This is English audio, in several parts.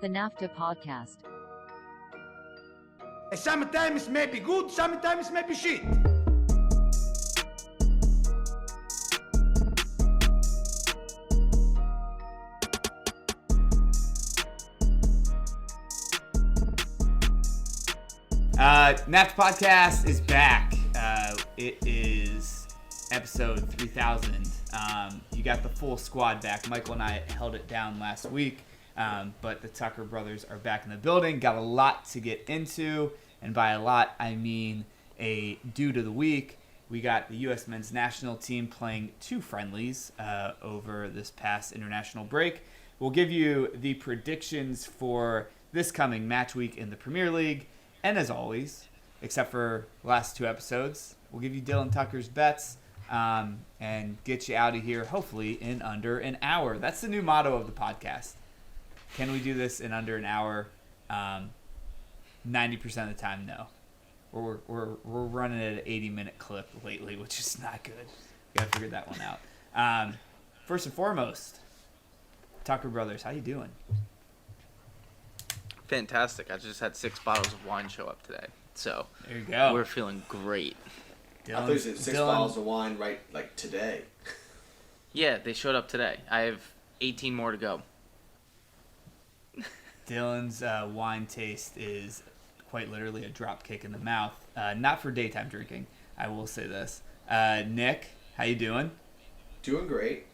The NAFTAA Podcast. Sometimes it may be good, sometimes it may be shit. NAFTAA Podcast is back. It is episode 3000. You got the full squad back. Michael and I held it down last week, but the Tucker brothers are back in the building. Got a lot to get into, and by a lot, I mean a dude of the week. We got the U.S. men's national team playing two friendlies over this past international break. We'll give you the predictions for this coming match week in the Premier League. And as always, except for the last two episodes, we'll give you Dylan Tucker's bets and get you out of here, hopefully, in under an hour. That's the new motto of the podcast. Can we do this in under an hour? 90% of the time, no. We're running at an 80-minute clip lately, which is not good. We got to figure that one out. First and foremost, Tucker Brothers, how you doing? Fantastic. I just had 6 bottles of wine show up today. So there you go. We're feeling great. I thought you said 6 bottles of wine like today. Yeah, they showed up today. I have 18 more to go. Dylan's wine taste is quite literally a drop kick in the mouth. Not for daytime drinking, I will say this. Nick, how you doing? Doing great.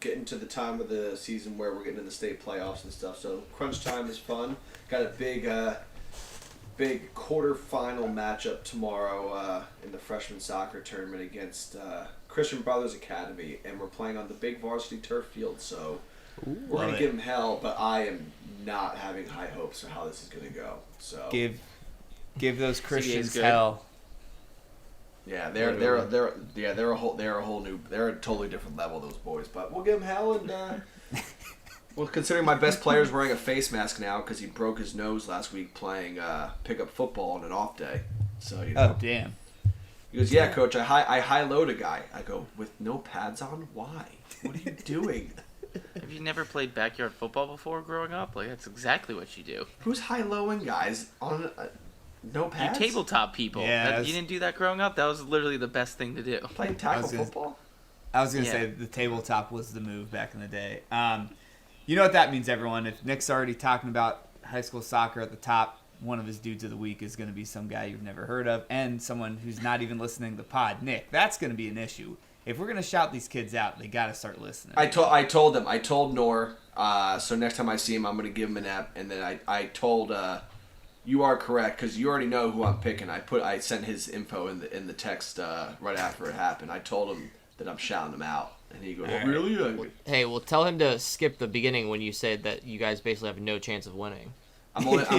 Getting to the time of the season where we're getting to the state playoffs and stuff, so crunch time is fun. Got a big quarterfinal matchup tomorrow in the freshman soccer tournament against Christian Brothers Academy, and we're playing on the big varsity turf field, so we're going to give them hell, but I am not having high hopes of how this is going to go. So give those Christians hell. Yeah, they're a totally different level, those boys. But we'll give them hell, and well, considering my best player's wearing a face mask now because he broke his nose last week playing pickup football on an off day. So you know. Oh damn. He goes, yeah, coach. I high load a guy. I go, with no pads on? Why? What are you doing? Have you never played backyard football before growing up? Like, that's exactly what you do. Who's high lowing guys on no pads? You tabletop people. Yeah, you didn't do that growing up? That was literally the best thing to do. Playing tackle football? I was going to say the tabletop was the move back in the day. You know what that means, everyone. If Nick's already talking about high school soccer at the top, one of his dudes of the week is going to be some guy you've never heard of and someone who's not even listening to the pod. Nick, that's going to be an issue. If we're going to shout these kids out, they got to start listening. I told them. I told Nor, so next time I see him, I'm going to give him an app. And then I told, you are correct, because you already know who I'm picking. I sent his info in the text right after it happened. I told him that I'm shouting him out. And he goes, oh, really? Hey, well, tell him to skip the beginning when you said that you guys basically have no chance of winning. I'm going to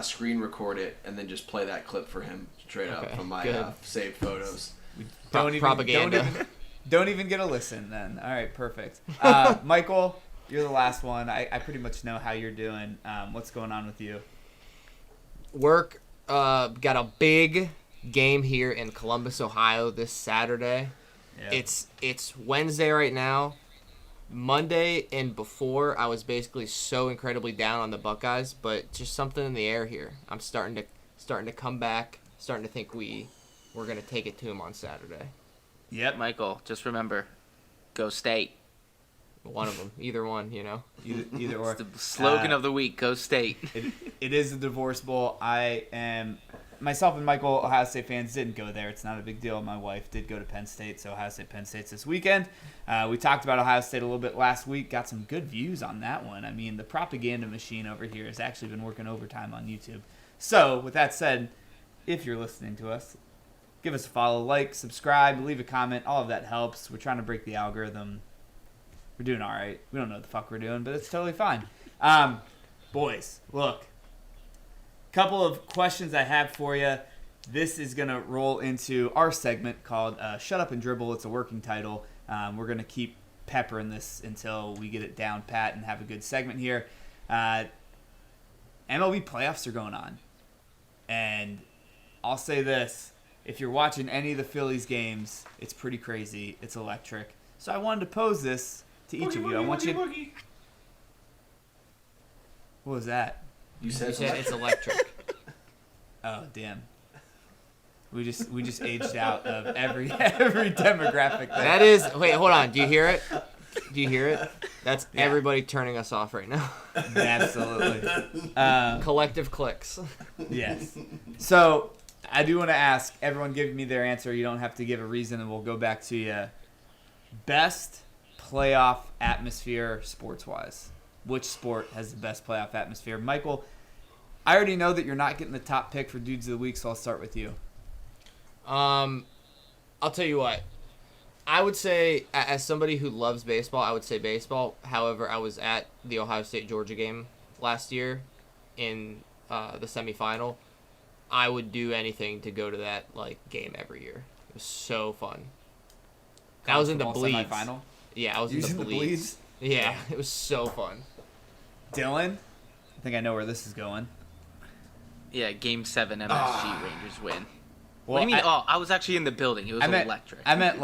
screen record it and then just play that clip for him straight up from my saved photos. Propaganda. Don't even get a listen then. All right, perfect. Michael, you're the last one. I pretty much know how you're doing. What's going on with you? Work. Got a big game here in Columbus, Ohio this Saturday. Yep. It's Wednesday right now. Monday and before, I was basically so incredibly down on the Buckeyes, but just something in the air here. I'm starting to come back, starting to think we're going to take it to them on Saturday. Yep. Michael, just remember, go State. One of them. Either one, you know. Either or. It's the slogan of the week, go State. It is the Divorce Bowl. Myself and Michael, Ohio State fans, didn't go there. It's not a big deal. My wife did go to Penn State, so Ohio State, Penn State's this weekend. We talked about Ohio State a little bit last week. Got some good views on that one. I mean, the propaganda machine over here has actually been working overtime on YouTube. So, with that said, if you're listening to us, give us a follow, like, subscribe, leave a comment. All of that helps. We're trying to break the algorithm. We're doing all right. We don't know what the fuck we're doing, but it's totally fine. Boys, look. Couple of questions I have for you. This is going to roll into our segment called Shut Up and Dribble. It's a working title. We're going to keep peppering this until we get it down pat and have a good segment here. MLB playoffs are going on. And I'll say this. If you're watching any of the Phillies games, it's pretty crazy. It's electric. So I wanted to pose this to each of you. I want you. What was that? You said It's electric. Oh damn. We just aged out of every demographic thing. That is. Wait, hold on. Do you hear it? Do you hear it? That's everybody turning us off right now. Absolutely. Collective clicks. Yes. So I do want to ask everyone, give me their answer. You don't have to give a reason, and we'll go back to you. Best playoff atmosphere sports-wise. Which sport has the best playoff atmosphere? Michael, I already know that you're not getting the top pick for Dudes of the Week, so I'll start with you. I'll tell you what. I would say, as somebody who loves baseball, I would say baseball. However, I was at the Ohio State-Georgia game last year in the semifinal. I would do anything to go to that game every year. It was so fun. I was in the bleeds. Semifinal? Yeah, I was in the bleeds. Yeah, it was so fun. Dylan, I think I know where this is going. Yeah, Game 7 MSG Rangers win. Well, what do you mean? I was actually in the building. It was electric. I meant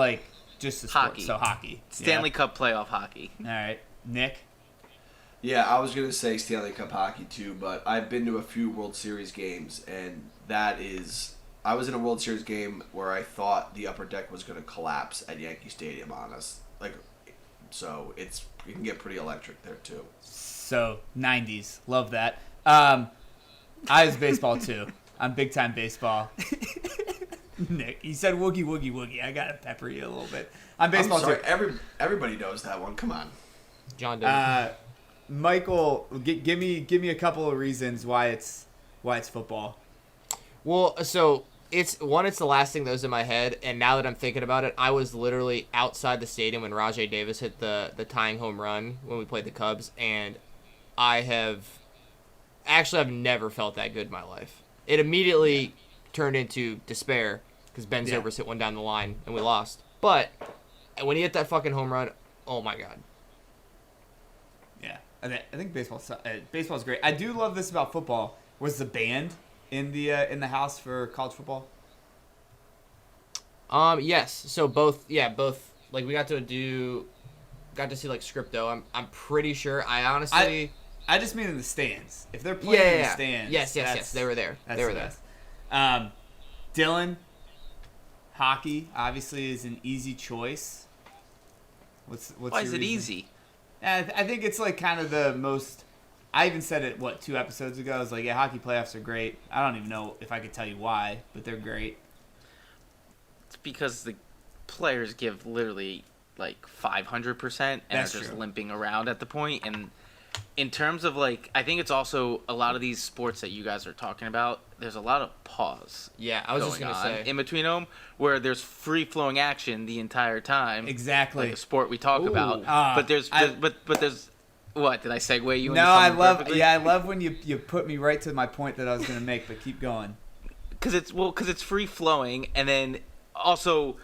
just the sport. Hockey. So hockey. Stanley Cup playoff hockey. All right. Nick? Yeah, I was going to say Stanley Cup hockey too, but I've been to a few World Series games, and I was in a World Series game where I thought the upper deck was going to collapse at Yankee Stadium on us. So it can get pretty electric there too. So 90s. Love that. I was baseball too. I'm big time baseball. Nick, you said woogie woogie woogie. I gotta pepper you a little bit. I'm baseball I'm sorry, too. everybody knows that one. Come on. John does. Michael, give me a couple of reasons why it's football. Well, so it's the last thing that was in my head, and now that I'm thinking about it, I was literally outside the stadium when Rajai Davis hit the tying home run when we played the Cubs, and I've never felt that good in my life. It immediately turned into despair because Ben Zobrist hit one down the line and we lost. But when he hit that fucking home run, oh my god. Yeah, I think baseball's great. I do love this about football. Was the band in the house for college football? Yes. So both. Like we got to see like Scripto. I'm pretty sure. I just mean in the stands. If they're playing in the stands. Yes. They were there. They were there. Dylan, hockey obviously is an easy choice. What's Why is your it reason? easy? I think it's kind of the most. I even said it 2 episodes ago. I was like, yeah, hockey playoffs are great. I don't even know if I could tell you why, but they're great. It's because the players give literally 500% and That's are just true. limping around at the point. And in terms of I think it's also a lot of these sports that you guys are talking about. There's a lot of pause. Yeah, I was just gonna say in between them where there's free flowing action the entire time. Exactly. Like the sport we talk about. But there's what did I segue you? No, into I something love. perfectly? Yeah, I love when you put me right to my point that I was going to make. But keep going. Because it's free flowing, and then also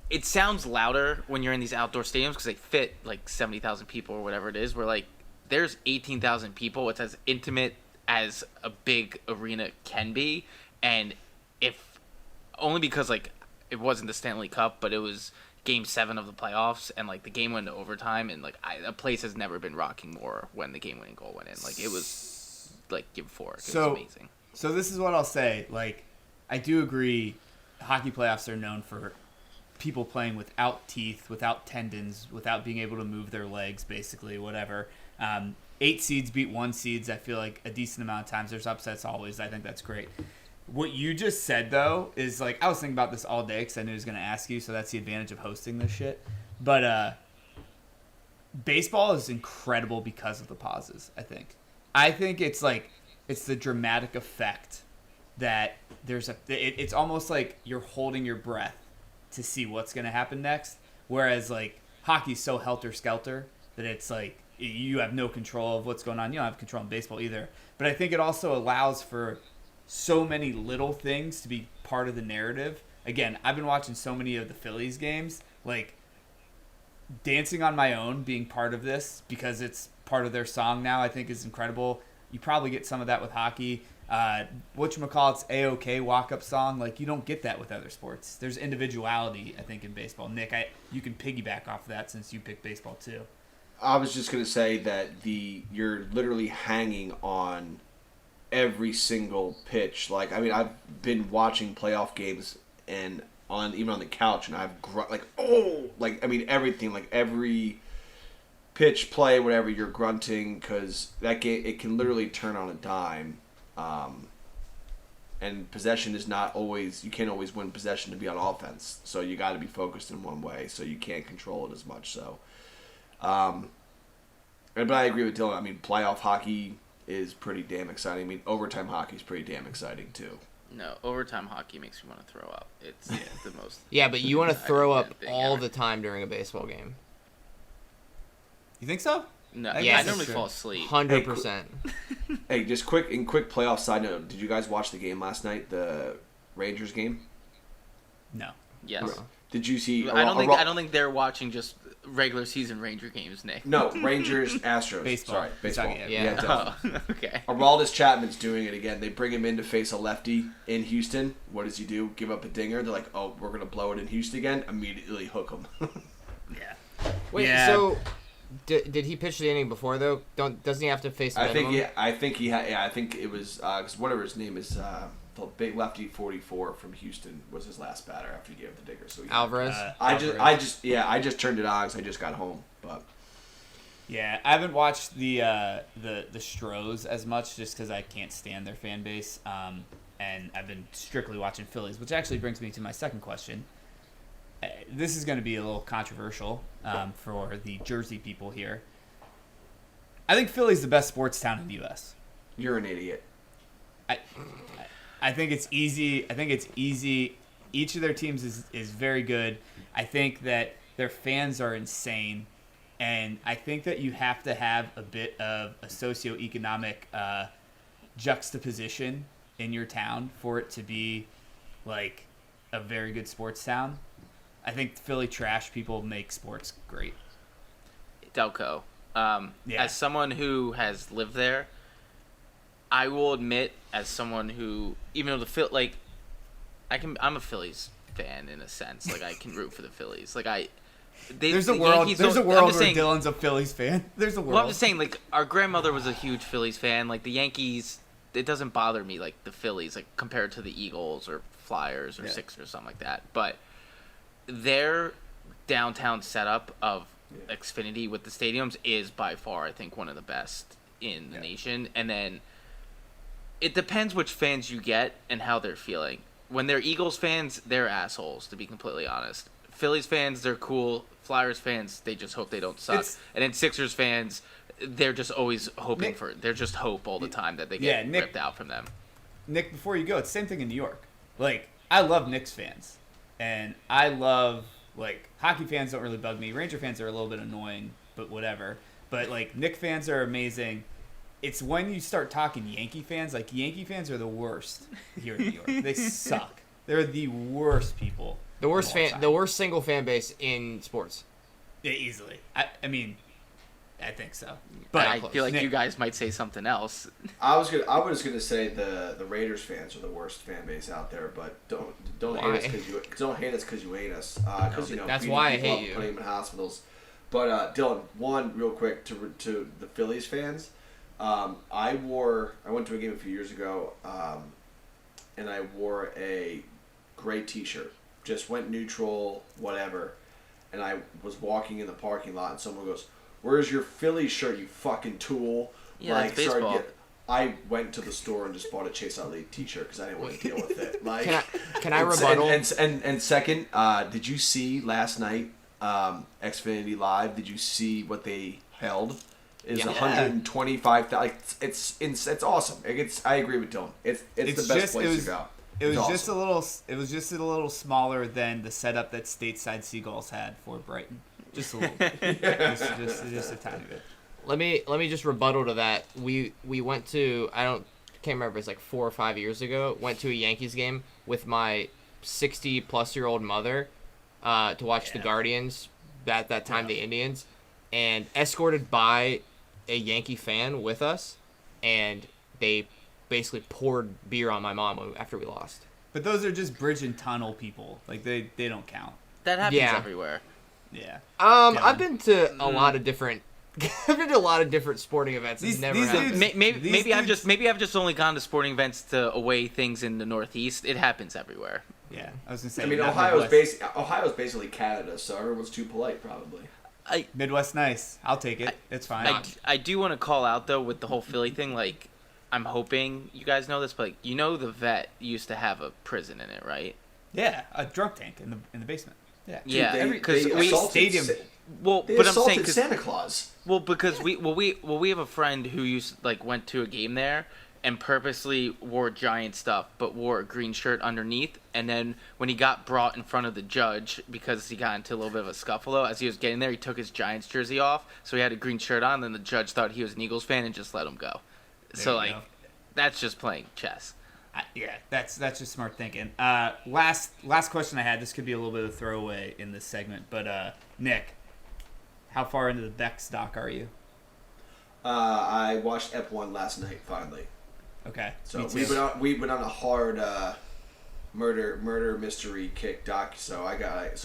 it sounds louder when you're in these outdoor stadiums because they fit 70,000 people or whatever it is. Where there's 18,000 people. It's as intimate as a big arena can be, and if only because it wasn't the Stanley Cup, but it was Game 7 of the playoffs, and the game went into overtime, and a place has never been rocking more when the game-winning goal went in. It was euphoric. It was amazing. So this is what I'll say. I do agree. Hockey playoffs are known for people playing without teeth, without tendons, without being able to move their legs, basically, whatever. 8 seeds beat 1 seeds. I feel like a decent amount of times. There's upsets always. I think that's great. What you just said, though, is I was thinking about this all day because I knew I was going to ask you, so that's the advantage of hosting this shit. But baseball is incredible because of the pauses, I think. I think it's the dramatic effect that it's almost like you're holding your breath to see what's going to happen next. Whereas, hockey's so helter-skelter that it's you have no control of what's going on. You don't have control in baseball either. But I think it also allows for so many little things to be part of the narrative. Again, I've been watching so many of the Phillies games, Dancing on My Own being part of this because it's part of their song now, I think is incredible. You probably get some of that with hockey. whatchamacallit's A-OK walk-up song. Like, you don't get that with other sports. There's individuality, I think, in baseball. Nick, you can piggyback off of that since you picked baseball too. I was just gonna say that you're literally hanging on every single pitch. Like, I mean, I've been watching playoff games and even on the couch, and I've everything, like every pitch, play, whatever, you're grunting because that game, it can literally turn on a dime. And possession is not always, you can't always win possession to be on offense. So you got to be focused in one way, so you can't control it as much. So, but I agree with Dylan. I mean, playoff hockey is pretty damn exciting. I mean, overtime hockey is pretty damn exciting too. No, overtime hockey makes me want to throw up. It's the most. Yeah, but you want to throw up all the time during a baseball game. You think so? No, Yes, I normally true. fall asleep. 100%. Hey, just quick playoff side note. Did you guys watch the game last night, the Rangers game? No. Yes. Did you see? I don't think they're watching just regular season Ranger games, Nick. No, Rangers, Astros. Baseball. Sorry, baseball. Yeah. definitely. Oh, okay. Aroldis Chapman's doing it again. They bring him in to face a lefty in Houston. What does he do? Give up a dinger. They're like, oh, we're going to blow it in Houston again. Immediately hook him. Yeah. Wait, Yeah. so did he pitch the inning before though? Doesn't he have to face minimum? I think it was because whatever his name is, the big lefty 44 from Houston was his last batter after he gave up the digger. So Alvarez. I just turned it on because I just got home. But Yeah, I haven't watched the Stros as much just because I can't stand their fan base, and I've been strictly watching Phillies, which actually brings me to my second question. This is going to be a little controversial for the Jersey people here. I think Philly's the best sports town in the U.S. you're an idiot. I think it's easy. Each of their teams is very good. I think that their fans are insane. And I think that you have to have a bit of a socioeconomic juxtaposition in your town for it to be like a very good sports town. I think Philly trash people make sports great. Delco. Yeah. As someone who has lived there, I will admit, as someone who, even though I'm a Phillies fan in a sense. Like, I can root for the Phillies. Like, there's a world where Dylan's a Phillies fan. There's a world. Well, I'm just saying, like, our grandmother was a huge Phillies fan. Like, the Yankees, it doesn't bother me, like, the Phillies, like, compared to the Eagles or Flyers or Sixers or something like that. But their downtown setup of Xfinity with the stadiums is by far, I think, one of the best in the nation. And then it depends which fans you get and how they're feeling. When they're Eagles fans, they're assholes, to be completely honest. Phillies fans, they're cool. Flyers fans, they just hope they don't suck. And then Sixers fans, they're just always hoping they're just hope all the time that they get ripped out from them. Nick, before you go, it's the same thing in New York. Like, I love Knicks fans. And I love, like, hockey fans don't really bug me. Ranger fans are a little bit annoying, but whatever. But, like, Knicks fans are amazing. It's when you start talking Yankee fans, like, Yankee fans are the worst here in New York. They suck. They're the worst people. The worst single fan base in sports. Yeah, easily. I mean, I think so. But I feel like Nick, you guys might say something else. I was gonna say the Raiders fans are the worst fan base out there, but don't hate us because you hate us. Because that's why I hate you. Putting them in hospitals. But Dylan, one real quick to the Phillies fans. I went to a game a few years ago, and I wore a gray T-shirt. Just went neutral, whatever. And I was walking in the parking lot, and someone goes, "Where's your Phillies shirt, you fucking tool?" Yeah, like, baseball. I went to the store and just bought a Chase Utley T-shirt because I didn't want to deal with it. Like, can I rebuttal? And second, did you see last night Xfinity Live? Did you see what they held? Is 125,000. Like, it's awesome. I agree with Dylan. It's the best place to go. It was just a little smaller than the setup that Stateside Seagulls had for Brighton. Just a little bit. just a tiny bit. Let me just rebuttal to that. We went to, can't remember, it's like 4 or 5 years ago, went to a Yankees game with my 60-plus-year-old mother to watch the Guardians, at that time the Indians, and escorted by a Yankee fan with us, and they basically poured beer on my mom after we lost. But those are just bridge and tunnel people. Like they don't count. That happens Yeah. everywhere. Yeah. I've been to a lot of different. I've been to a lot of different sporting events. These Never dudes- happened. Maybe I've just only gone to sporting events to away things in the Northeast. It happens everywhere. Yeah. I was gonna say. I mean, not Ohio's Midwest. basically Canada, so everyone's too polite, probably. Midwest nice. I'll take it. It's fine. I do want to call out though with the whole Philly thing. Like, I'm hoping you guys know this, but like, the vet used to have a prison in it, right? Yeah, a drunk tank in the basement. Yeah. Yeah, because they we assaulted stadium. well, They but I'm assaulted saying 'cause- Santa Claus. well, because we have a friend who went to a game there and purposely wore Giant stuff, but wore a green shirt underneath. And then when he got brought in front of the judge, because he got into a little bit of a scuffle, as he was getting there, he took his Giants jersey off, so he had a green shirt on. And then the judge thought he was an Eagles fan and just let him go. So you go. that's just playing chess. Yeah, that's just smart thinking. Last question I had. This could be a little bit of a throwaway in this segment, but Nick, how far into the Bex doc are you? I watched Ep 1 last night, finally. Okay. So me too. we've been on a hard murder mystery kick doc. So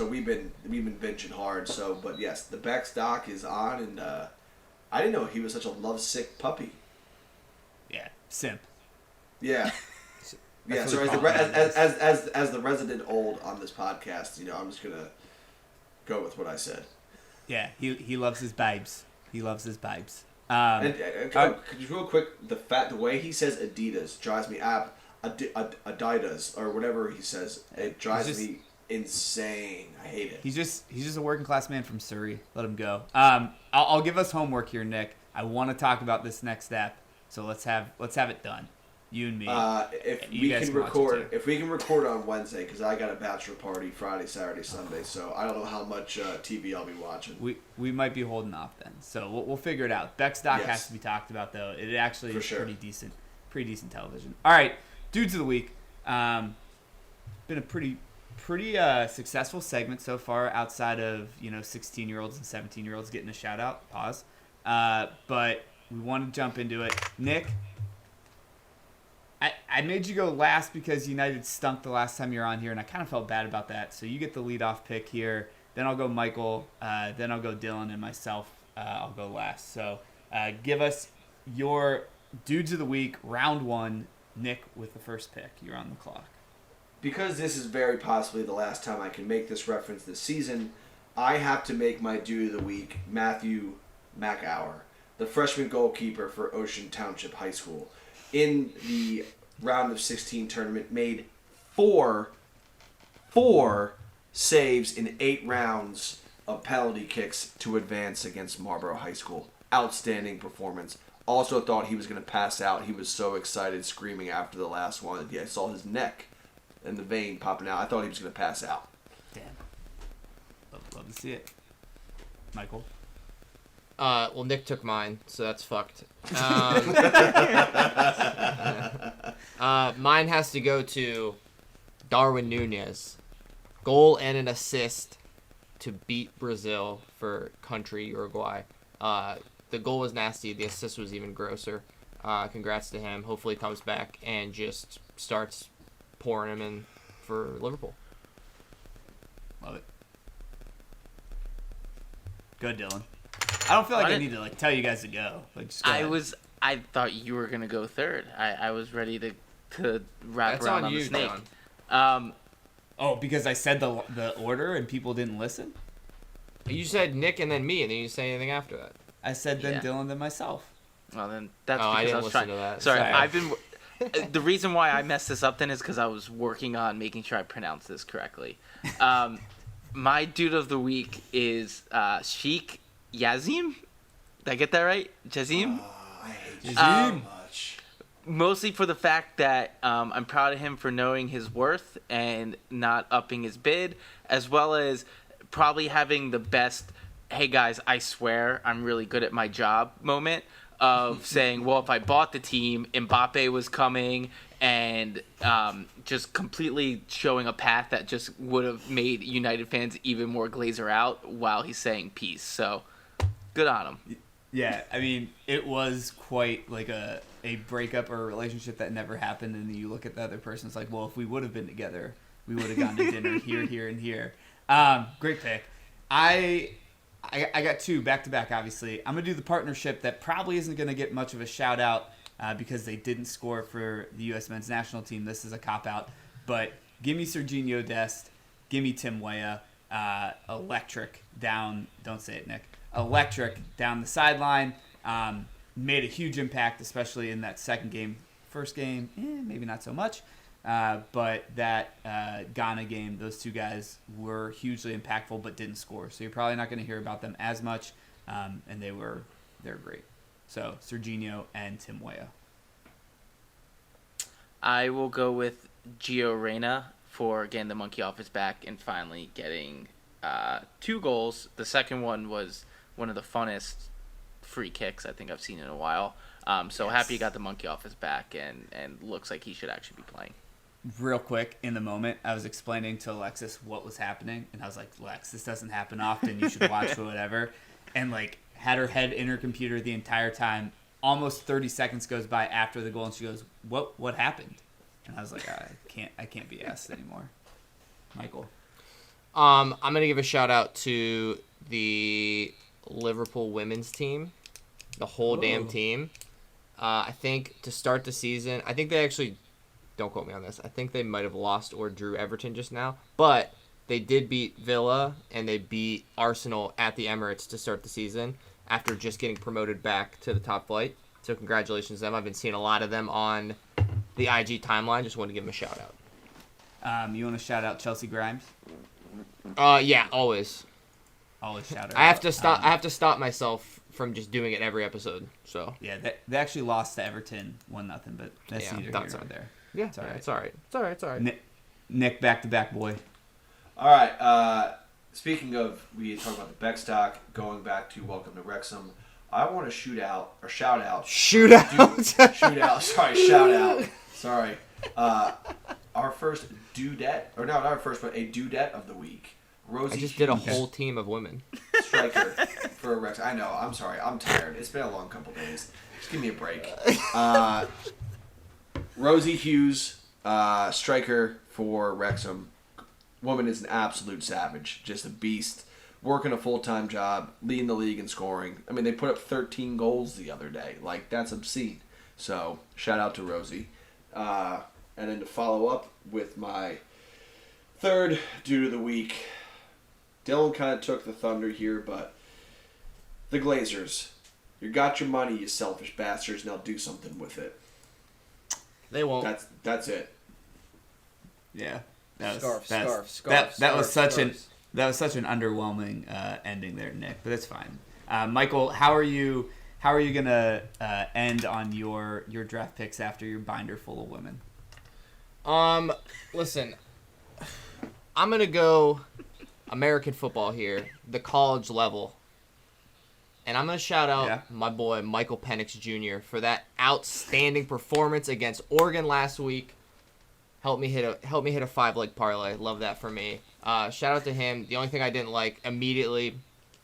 we've been binging hard. So, but yes, the Bex doc is on, and I didn't know he was such a lovesick puppy. Yeah, simp. Yeah. Yeah. That's So what as the resident old on this podcast, I'm just gonna go with what I said. Yeah, he loves his babes. He loves his babes. And could you real quick, the way he says Adidas drives me up. Adidas or whatever he says, it drives me insane. I hate it. He's just a working class man from Surrey. Let him go. I'll give us homework here, Nick. I want to talk about this next step, so let's have it done. You and me. If You we guys can watch it record, too. if we can record on Wednesday, because I got a bachelor party Friday, Saturday, Sunday, so I don't know how much TV I'll be watching. We might be holding off then, so we'll figure it out. Beck's doc Yes. has to be talked about though. It actually For is sure. pretty decent television. All right, dudes of the week. Been a pretty successful segment so far, outside of 16-year-olds and 17-year-olds getting a shout out. Pause. But we want to jump into it. Nick, I made you go last because United stunk the last time you were on here, and I kind of felt bad about that. So you get the leadoff pick here. Then I'll go Michael. Then I'll go Dylan, and myself. I'll go last. So give us your dudes of the week, round one. Nick with the first pick. You're on the clock. Because this is very possibly the last time I can make this reference this season, I have to make my dude of the week Matthew McAwer, the freshman goalkeeper for Ocean Township High School. In the round of 16 tournament, made four saves in 8 rounds of penalty kicks to advance against Marlboro High School. Outstanding performance. Also thought he was going to pass out. He was so excited, screaming after the last one. I saw his neck and the vein popping out. I thought he was going to pass out. Damn. Love to see it. Michael. Well, Nick took mine, so that's fucked. Mine has to go to Darwin Nunez. Goal and an assist to beat Brazil for country Uruguay. The goal was nasty. The assist was even grosser. Congrats to him. Hopefully he comes back and just starts pouring him in for Liverpool. Love it. Go, Dylan. I don't feel like I need to tell you guys to go. Just go ahead. I thought you were gonna go third. I was ready to wrap That's around on on the you, snake. John. Oh, because I said the order and people didn't listen? You said Nick and then me, and then you didn't say anything after that. I said then Yeah. Dylan, then myself. Well, then that's Oh, I because didn't was listen trying. to that. Sorry, Sorry. I've been. The reason why I messed this up then is because I was working on making sure I pronounce this correctly. My dude of the week is Sheikh Yazim. Did I get that right? Jazim? I hate you Jazim. so much. Mostly for the fact that I'm proud of him for knowing his worth and not upping his bid, as well as probably having the best, hey guys, I swear I'm really good at my job moment of saying, well, if I bought the team, Mbappe was coming, and just completely showing a path that just would have made United fans even more glazer out while he's saying peace. So, good on him. Yeah, I mean, it was quite like a breakup or a relationship that never happened, and then you look at the other person, it's like, well, if we would have been together, we would have gone to dinner here, and here. Great pick. I got two back-to-back, obviously. I'm going to do the partnership that probably isn't going to get much of a shout-out because they didn't score for the U.S. men's national team. This is a cop-out. But give me Serginho Dest. Give me Tim Weah. Electric down – don't say it, Nick. Electric down the sideline. Made a huge impact, especially in that second game. First game, maybe not so much. But that Ghana game, those two guys were hugely impactful but didn't score. So you're probably not going to hear about them as much. And they're great. So Serginho and Tim Weah. I will go with Gio Reyna for getting the monkey off his back and finally getting 2 goals. The second one was one of the funnest free kicks I think I've seen in a while. So Yes. happy he got the monkey off his back and looks like he should actually be playing. Real quick, in the moment, I was explaining to Alexis what was happening, and I was like, Lex, this doesn't happen often. You should watch or whatever. And, like, had her head in her computer the entire time. Almost 30 seconds goes by after the goal, and she goes, what happened? And I was like, I can't be asked anymore. Michael. I'm going to give a shout-out to the Liverpool women's team, the whole damn team. I think to start the season, I think they actually... Don't quote me on this. I think they might have lost or drew Everton just now. But they did beat Villa and they beat Arsenal at the Emirates to start the season after just getting promoted back to the top flight. So congratulations to them. I've been seeing a lot of them on the IG timeline. Just wanted to give them a shout out. You want to shout out Chelsea Grimes? Yeah, always. Always shout her I have out. to stop. I have to stop myself from just doing it every episode. So Yeah, they actually lost to Everton 1-0, but that's Yeah, neither that's here nor all right. there. yeah, It's all right. it's all right. It's all right. It's all right. Nick, back-to-back boy. All right. Speaking of, we talked about the Beckstock, going back to Welcome to Wrexham. I want to shout out. Sorry. Our first dudette, or no, not our first, but a dudette of the week. Rosie I just did a Hughes, whole team of women. striker for Wrexham. I know. I'm sorry. I'm tired. It's been a long couple days. Just give me a break. Rosie Hughes, striker for Wrexham. Woman is an absolute savage. Just a beast. Working a full-time job, leading the league in scoring. I mean, they put up 13 goals the other day. Like, that's obscene. So, shout out to Rosie. And then to follow up with my third dude of the week, Dylan kind of took the thunder here, but the Glazers. You got your money, you selfish bastards. Now do something with it. They won't. That's it. Yeah. That was such an underwhelming ending there, Nick. But it's fine. Michael, how are you gonna end on your draft picks after your binder full of women? Listen, I'm gonna go American football here, the college level, and I'm gonna shout out my boy Michael Penix Jr. for that outstanding performance against Oregon last week. Help me hit a 5-leg parlay. Love that for me. Shout out to him. The only thing I didn't like immediately,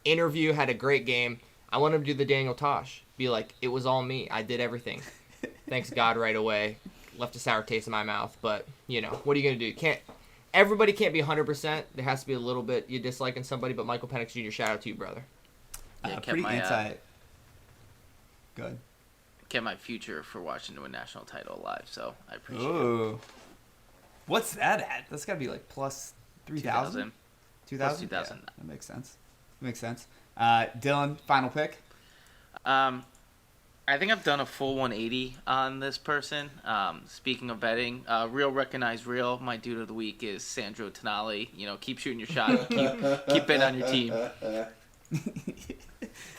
interview, had a great game. I want him to do the Daniel Tosh. Be like, it was all me. I did everything. Thanks God right away. Left a sour taste in my mouth. But, what are you going to do? Everybody can't be 100%. There has to be a little bit you disliking somebody. But Michael Penix Jr., shout out to you, brother. Yeah, Pretty anti... Good. Kept my future for watching to win national title alive, so I appreciate Ooh. What's that at? That's got to be like plus 3,000? 2,000? Plus 2,000. Yeah, that makes sense. Dylan, final pick? I think I've done a full 180 on this person. Speaking of betting, real recognize real. My dude of the week is Sandro Tonali. Keep shooting your shot. Keep betting on your team.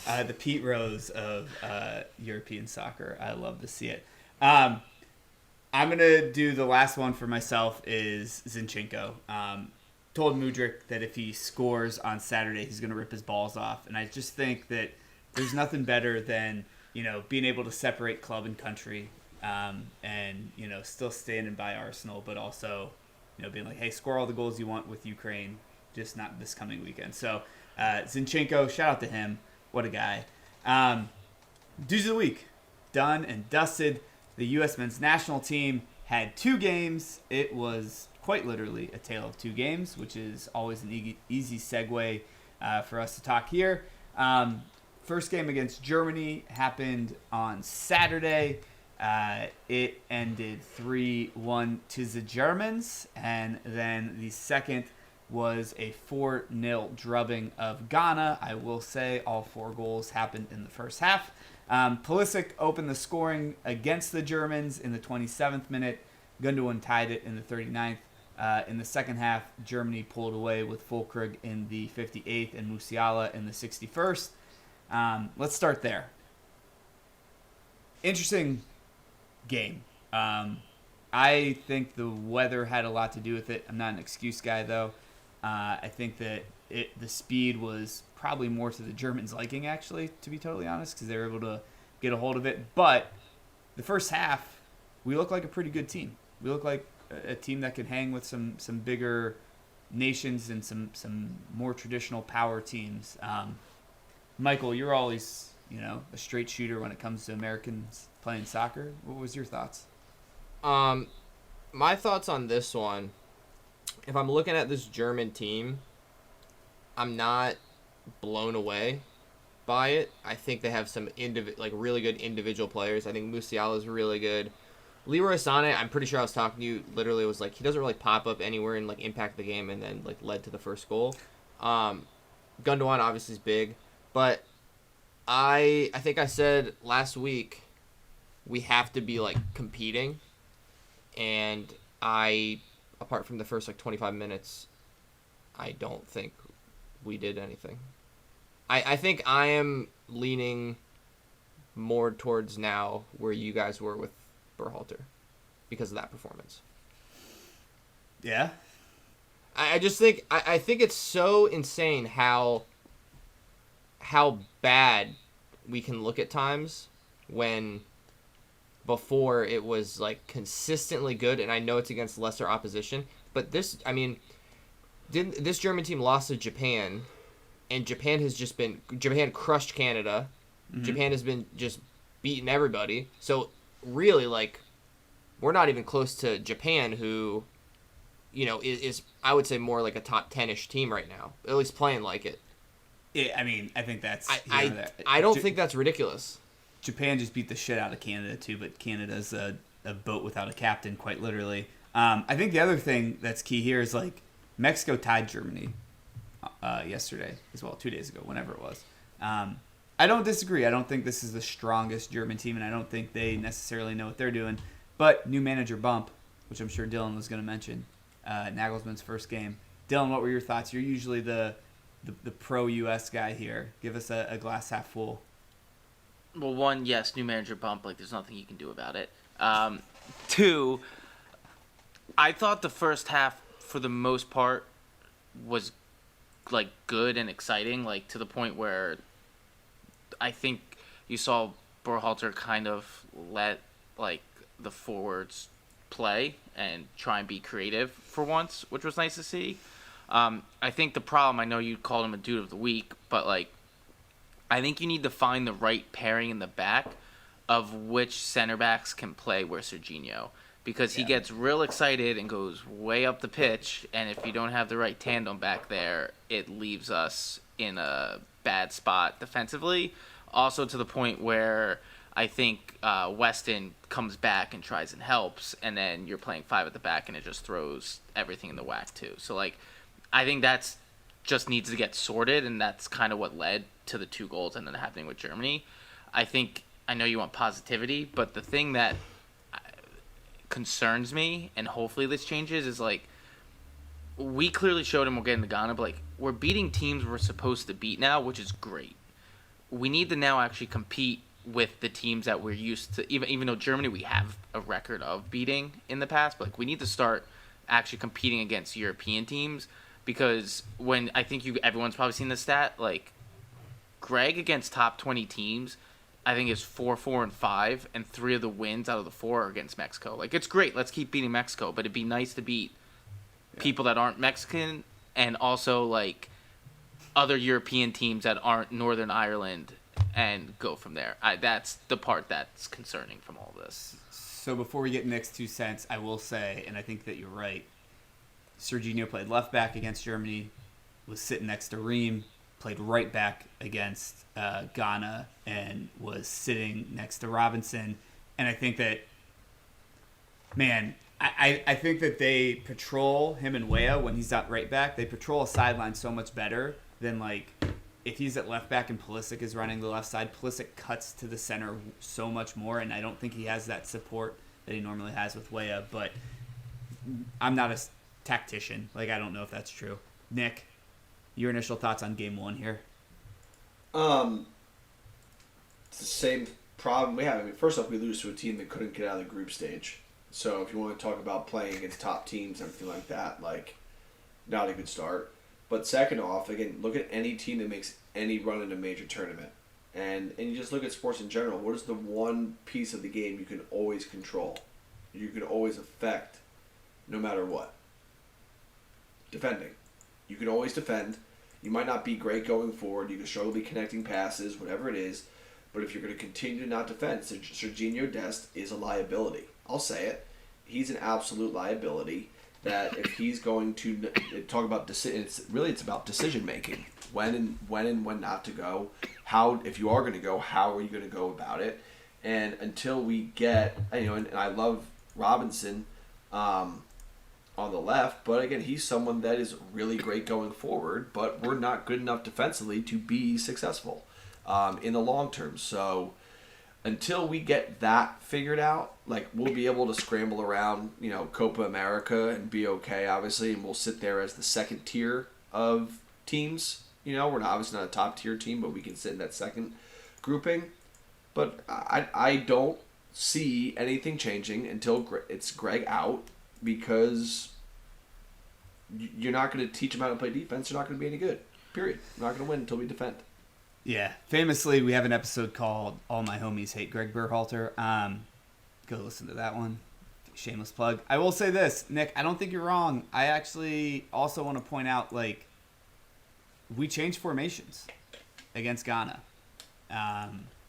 The Pete Rose of European soccer. I love to see it. I'm going to do the last one for myself is Zinchenko. Told Mudryk that if he scores on Saturday, he's going to rip his balls off. And I just think that there's nothing better than, being able to separate club and country and, still standing by Arsenal, but also, being like, hey, score all the goals you want with Ukraine, just not this coming weekend. So Zinchenko, shout out to him. What a guy. Dudes of the week, done and dusted. The U.S. men's national team had 2 games. It was quite literally a tale of 2 games, which is always an easy segue for us to talk here. First game against Germany happened on Saturday. It ended 3-1 to the Germans, and then the second was a 4-0 drubbing of Ghana. I will say all 4 goals happened in the first half. Pulisic opened the scoring against the Germans in the 27th minute. Gundogan tied it in the 39th. In the second half, Germany pulled away with Füllkrug in the 58th and Musiala in the 61st. Let's start there. Interesting game. I think the weather had a lot to do with it. I'm not an excuse guy, though. I think that the speed was probably more to the Germans' liking, actually, to be totally honest, because they were able to get a hold of it. But the first half, we look like a pretty good team. We look like a team that can hang with some bigger nations and some more traditional power teams. Michael, you're always a straight shooter when it comes to Americans playing soccer. What was your thoughts? My thoughts on this one, if I'm looking at this German team, I'm not blown away by it. I think they have some really good individual players. I think Musiala is really good. Leroy Sané, I'm pretty sure I was talking to you, literally was like, he doesn't really pop up anywhere and impact the game, and then led to the first goal. Gundogan obviously is big, but I think I said last week we have to be competing, and apart from the first 25 minutes, I don't think we did anything. I think I am leaning more towards now where you guys were with Berhalter because of that performance. Yeah. I just think I think it's so insane how bad we can look at times when before it was consistently good, and I know it's against lesser opposition, but this German team lost to Japan, and Japan crushed Canada. Mm-hmm. Japan has been just beating everybody. So really, we're not even close to Japan, who is I would say more a top 10-ish team right now, at least playing like it. Yeah, I think that's... I don't think that's ridiculous. Japan just beat the shit out of Canada, too, but Canada's a boat without a captain, quite literally. I think the other thing that's key here is, Mexico tied Germany yesterday as well, 2 days ago, whenever it was. I don't disagree. I don't think this is the strongest German team, and I don't think they necessarily know what they're doing. But new manager bump, which I'm sure Dylan was going to mention, Nagelsmann's first game. Dylan, what were your thoughts? You're usually the pro-U.S. guy here. Give us a glass half full. Well, 1, yes, new manager bump. There's nothing you can do about it. 2, I thought the first half, for the most part, was good and exciting. To the point where I think you saw Berhalter kind of let the forwards play and try and be creative for once, which was nice to see. I think the problem, I know you called him a dude of the week, but I think you need to find the right pairing in the back of which center backs can play where Serginho, because he gets real excited and goes way up the pitch, and if you don't have the right tandem back there, it leaves us in a bad spot defensively. Also to the point where I think Weston comes back and tries and helps, and then you're playing 5 at the back, and it just throws everything in the whack too. So I think that's just needs to get sorted, and that's kind of what led to the 2 goals and then happening with Germany. I know you want positivity, but the thing that concerns me, and hopefully this changes, is we clearly showed him we're getting to Ghana, but we're beating teams we're supposed to beat now, which is great. We need to now actually compete with the teams that we're used to, even though Germany we have a record of beating in the past, but we need to start actually competing against European teams, because when I think everyone's probably seen the stat, Greg against top 20 teams, I think is 4-4-5, and 3 of the wins out of the 4 are against Mexico. It's great, let's keep beating Mexico, but it'd be nice to beat people that aren't Mexican, and also other European teams that aren't Northern Ireland and go from there. That's the part that's concerning from all this. So before we get Nick's 2 cents, I will say, and I think that you're right, Serginho played left back against Germany, was sitting next to Ream, played right back against Ghana, and was sitting next to Robinson. And I think that, man, I think that they patrol him and Weah when he's at right back. They patrol a sideline so much better than, like, if he's at left back and Pulisic is running the left side. Pulisic cuts to the center so much more, and I don't think he has that support that he normally has with Weah. But I'm not a tactician. Like, I don't know if that's true. Nick, your initial thoughts on game one here? It's the same problem we have. I mean, first off, we lose to a team that couldn't get out of the group stage. So if you want to talk about playing against top teams and everything like that, like, not a good start. But second off, again, look at any team that makes any run in a major tournament. And you just look at sports in general. What is the one piece of the game you can always control? You can always affect no matter what? Defending. You can always defend. You might not be great going forward. You can struggle to be connecting passes, whatever it is. But if you're going to continue to not defend, Serginho Dest is a liability. I'll say it. He's an absolute liability. That if he's going to talk about it's about decision making. When and when not to go. How, if you are going to go, how are you going to go about it? And until we get, and I love Robinson on the left, but again, he's someone that is really great going forward, but we're not good enough defensively to be successful in the long term. So until we get that figured out, like, we'll be able to scramble around, Copa America and be okay, obviously, and we'll sit there as the second tier of teams. We're obviously not a top tier team, but we can sit in that second grouping. But I don't see anything changing until it's Greg out, because you're not going to teach them how to play defense. They're not going to be any good. Period. We're not going to win until we defend. Yeah. Famously, we have an episode called All My Homies Hate Greg Berhalter. Go listen to that one. Shameless plug. I will say this, Nick, I don't think you're wrong. I actually also want to point out, like, we changed formations against Ghana.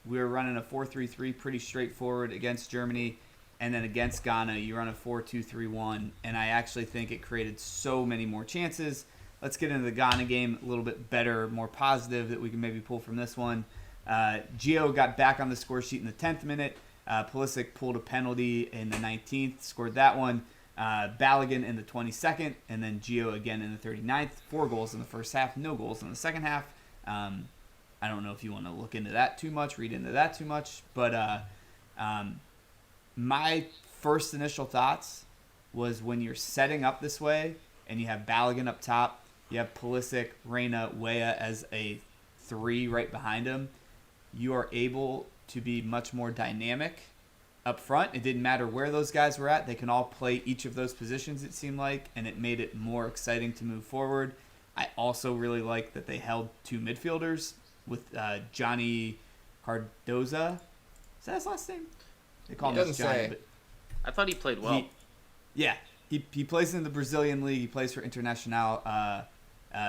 We were running a 4-3-3 pretty straightforward against Germany. And then against Ghana, you run a 4-2-3-1. And I actually think it created so many more chances. Let's get into the Ghana game a little bit better, more positive that we can maybe pull from this one. Gio got back on the score sheet in the 10th minute. Pulisic pulled a penalty in the 19th, scored that one. Balogun in the 22nd, and then Gio again in the 39th. 4 goals in the first half, no goals in the second half. I don't know if you want to look into that too much, read into that too much, but my first initial thoughts was when you're setting up this way and you have Balogun up top, you have Pulisic, Reyna, Weah as a 3 right behind him, you are able to be much more dynamic up front. It didn't matter where those guys were at. They can all play each of those positions, it seemed like, and it made it more exciting to move forward. I also really like that they held 2 midfielders with Johnny Cardoza. Is that his last name? They call him Johnny. But I thought he played well. He plays in the Brazilian league. He plays for Internacional.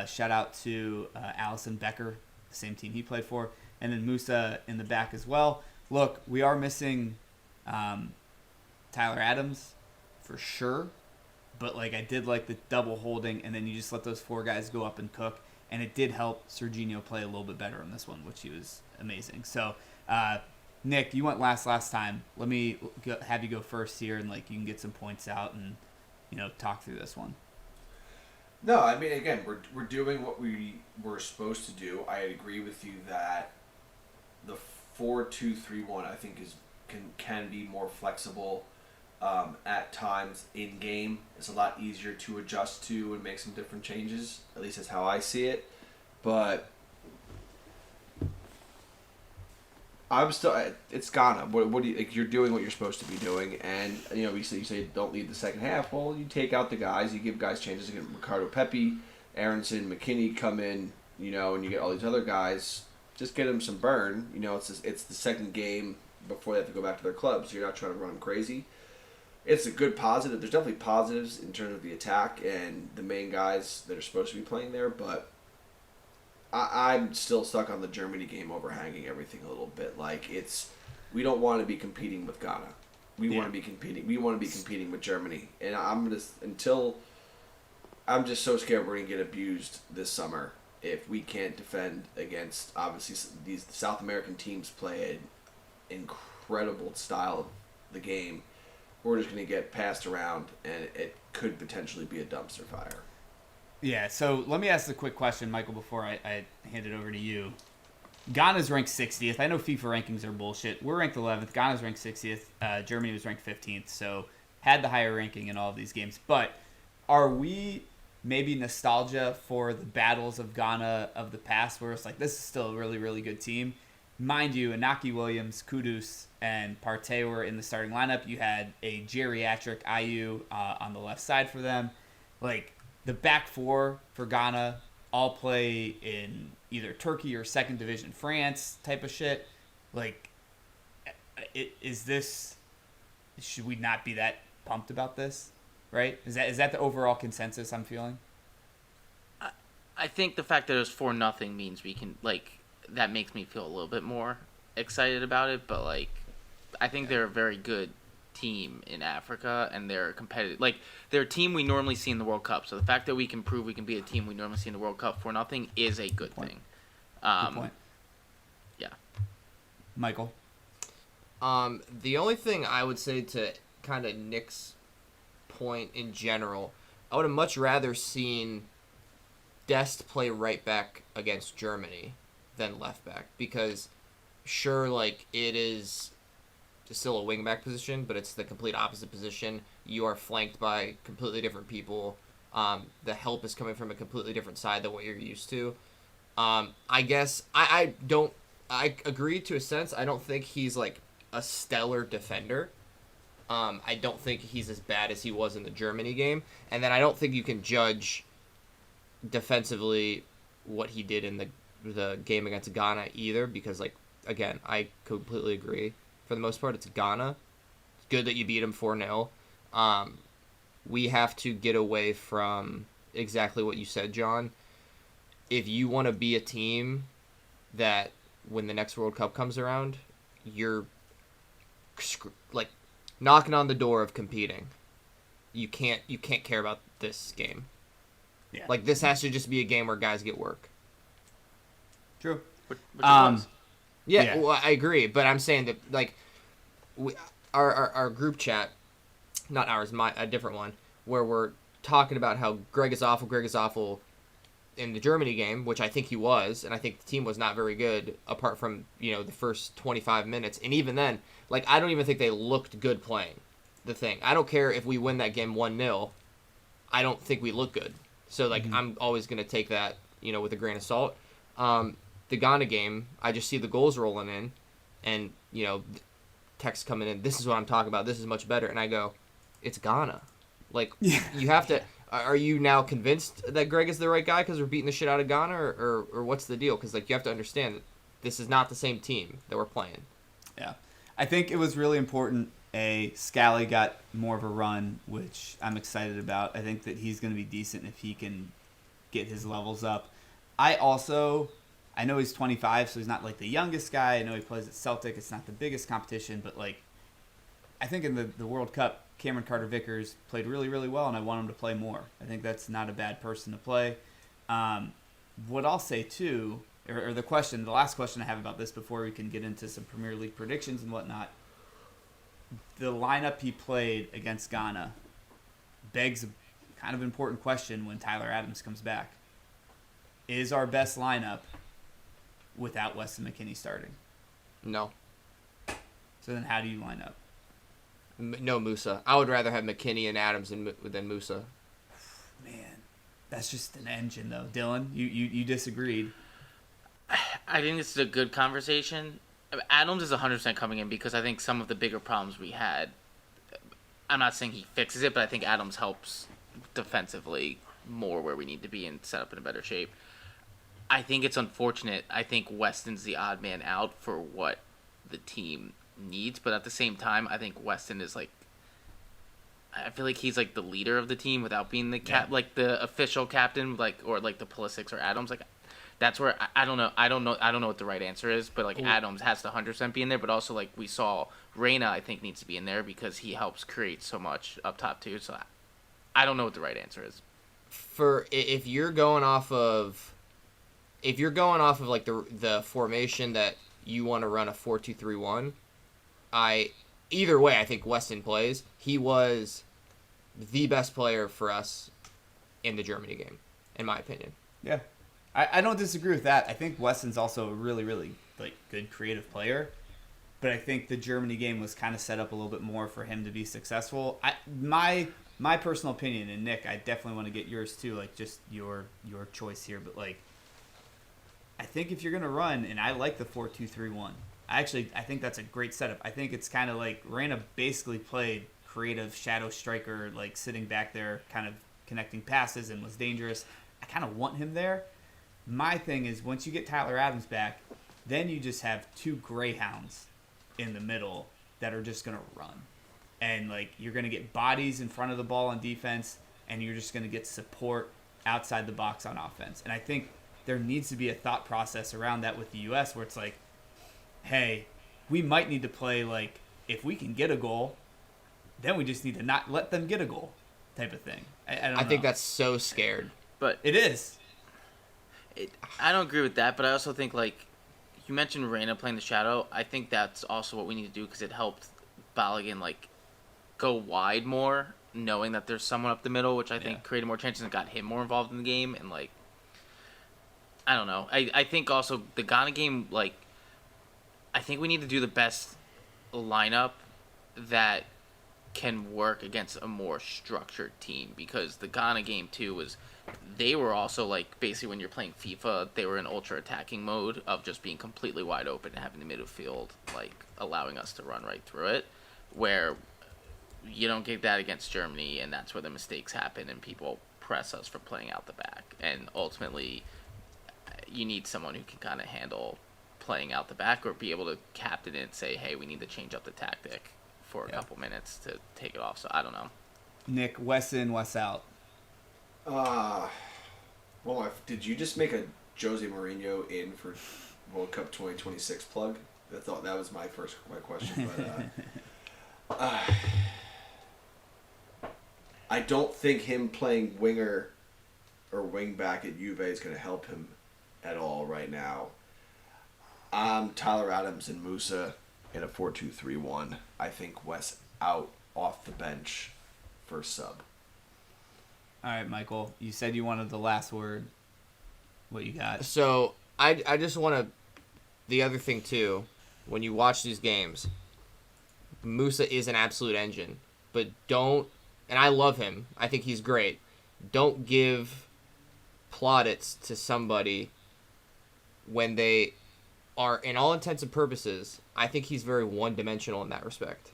Shout out to Allison Becker, the same team he played for. And then Musa in the back as well. Look, we are missing Tyler Adams for sure. But, like, I did like the double holding, and then you just let those 4 guys go up and cook. And it did help Serginho play a little bit better on this one, which he was amazing. So, Nick, you went last time. Let me have you go first here, and, like, you can get some points out and, talk through this one. No, I mean, again, we're doing what we were supposed to do. I agree with you that the 4-2-3-1 I think can be more flexible at times in game. It's a lot easier to adjust to and make some different changes. At least that's how I see it. But I'm still. It's Ghana. What do you, like, you're doing what you're supposed to be doing, and you say don't lead the second half. Well, you take out the guys, you give guys chances. You get Ricardo Pepi, Aronson, McKinney come in, and you get all these other guys. Just get them some burn. It's the second game before they have to go back to their clubs. So you're not trying to run crazy. It's a good positive. There's definitely positives in terms of the attack and the main guys that are supposed to be playing there, but I'm still stuck on the Germany game overhanging everything a little bit. Like we don't want to be competing with Ghana. We want to be competing. We want to be competing with Germany. And I'm just so scared we're gonna get abused this summer if we can't defend against. Obviously, these South American teams play an incredible style of the game. We're just gonna get passed around, and it could potentially be a dumpster fire. Yeah, so let me ask a quick question, Michael, before I hand it over to you. Ghana's ranked 60th. I know FIFA rankings are bullshit. We're ranked 11th. Ghana's ranked 60th. Germany was ranked 15th, so had the higher ranking in all of these games. But are we maybe nostalgia for the battles of Ghana of the past, where it's like, this is still a really, really good team? Mind you, Inaki Williams, Kudus, and Partey were in the starting lineup. You had a geriatric Ayew on the left side for them. Like, the back four for Ghana all play in either Turkey or second division France type of shit. Like, should we not be that pumped about this? Right? Is that the overall consensus I'm feeling? I think the fact that it was 4-0 means we can, like, that makes me feel a little bit more excited about it. But, like, I think they're a very good team in Africa, and they're competitive. Like, they're a team we normally see in the World Cup. So the fact that we can prove we can be a team we normally see in the World Cup 4-0 is a good thing. Good point. Yeah. Michael? The only thing I would say to kind of Nick's point in general, I would have much rather seen Dest play right back against Germany than left back, because sure, like, it is still a wing back position, but it's the complete opposite position. You are flanked by completely different people. The help is coming from a completely different side than what you're used to. I guess I agree to a sense. I don't think he's like a stellar defender. I don't think he's as bad as he was in the Germany game. And then I don't think you can judge defensively what he did in the game against Ghana either, because, like, again, I completely agree. For the most part, it's Ghana. It's good that you beat them 4-0. We have to get away from exactly what you said, John. If you want to be a team that, when the next World Cup comes around, you're like knocking on the door of competing, you can't care about this game. Yeah. Like, this has to just be a game where guys get work. True. Yeah, well, I agree, but I'm saying that, like, our group chat, not ours, a different one, where we're talking about how Greg is awful in the Germany game, which I think he was, and I think the team was not very good apart from, the first 25 minutes, and even then, like, I don't even think they looked good playing the thing. I don't care if we win that game 1-0, I don't think we look good. So, like, I'm always going to take that, with a grain of salt. The Ghana game, I just see the goals rolling in, and, text coming in, this is what I'm talking about, this is much better, and I go, it's Ghana. Like, you have to, are you now convinced that Greg is the right guy because we're beating the shit out of Ghana, or what's the deal? Because, like, you have to understand that this is not the same team that we're playing. Yeah. I think it was really important, Scally got more of a run, which I'm excited about. I think that he's going to be decent if he can get his levels up. I know he's 25, so he's not, like, the youngest guy. I know he plays at Celtic. It's not the biggest competition, but, like, I think in the World Cup, Cameron Carter-Vickers played really, really well, and I want him to play more. I think that's not a bad person to play. What I'll say, too, or the last question I have about this before we can get into some Premier League predictions and whatnot, the lineup he played against Ghana begs a kind of important question when Tyler Adams comes back. Is our best lineup without Weston McKennie starting? No. So then how do you line up? No Musa. I would rather have McKennie and Adams than Musa. Man, that's just an engine, though. Dylan, you disagreed. I think this is a good conversation. Adams is 100% coming in because I think some of the bigger problems we had, I'm not saying he fixes it, but I think Adams helps defensively more where we need to be and set up in a better shape. I think it's unfortunate. I think Weston's the odd man out for what the team needs, but at the same time, I think Weston is like, I feel like he's like the leader of the team without being the like the official captain, like, or like the Pulisic's or Adams. Like, That's where I don't know. I don't know what the right answer is, but like Adams has to 100% be in there. But also like we saw, Reyna I think needs to be in there because he helps create so much up top too. So I don't know what the right answer is. If you're going off of like the formation that you want to run a 4-2-3-1, either way I think Weston plays. He was the best player for us in the Germany game, in my opinion. Yeah. I don't disagree with that. I think Weston's also a really, really like good creative player, but I think the Germany game was kind of set up a little bit more for him to be successful. My personal opinion, and Nick, I definitely want to get yours too, like just your choice here, but like I think if you're gonna run, and I like the 4-2-3-1. I think that's a great setup. I think it's kind of like Reyna basically played creative shadow striker, like sitting back there, kind of connecting passes and was dangerous. I kind of want him there. My thing is once you get Tyler Adams back, then you just have two greyhounds in the middle that are just going to run. And like you're going to get bodies in front of the ball on defense, and you're just going to get support outside the box on offense. And I think there needs to be a thought process around that with the U.S. where it's like, hey, we might need to play like if we can get a goal, then we just need to not let them get a goal type of thing. I think that's so scared. But it is. I don't agree with that, but I also think, like, you mentioned Reyna playing the shadow. I think that's also what we need to do because it helped Balogun, like, go wide more, knowing that there's someone up the middle, which I think created more chances and got him more involved in the game. And, like, I don't know. I think also the Ghana game, like, I think we need to do the best lineup that can work against a more structured team because the Ghana game, too, was... They were also, like, basically when you're playing FIFA, they were in ultra-attacking mode of just being completely wide open and having the midfield, like, allowing us to run right through it, where you don't get that against Germany, and that's where the mistakes happen, and people press us for playing out the back. And ultimately, you need someone who can kind of handle playing out the back or be able to captain it and say, hey, we need to change up the tactic for a couple minutes to take it off. So, I don't know. Nick, West in, West out. Did you just make a Jose Mourinho in for World Cup 2026 plug? That was my question. But I don't think him playing winger or wing back at Juve is going to help him at all right now. Tyler Adams and Musa in a 4-2-3-1. I think Wes out off the bench for sub. All right, Michael, you said you wanted the last word. What you got? So I just want to, the other thing too, when you watch these games, Musa is an absolute engine, but don't, and I love him, I think he's great, don't give plaudits to somebody when they are, in all intents and purposes, I think he's very one-dimensional in that respect.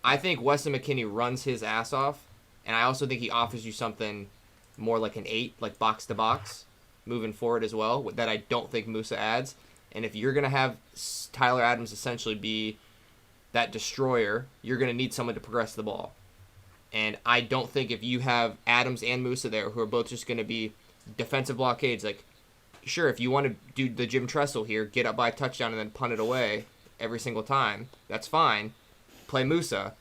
I think Weston McKennie runs his ass off, and I also think he offers you something more like an 8, like box-to-box, moving forward as well, that I don't think Musa adds. And if you're going to have Tyler Adams essentially be that destroyer, you're going to need someone to progress the ball. And I don't think if you have Adams and Musa there, who are both just going to be defensive blockades, like, sure, if you want to do the Jim Tressel here, get up by a touchdown and then punt it away every single time, that's fine. Play Musa.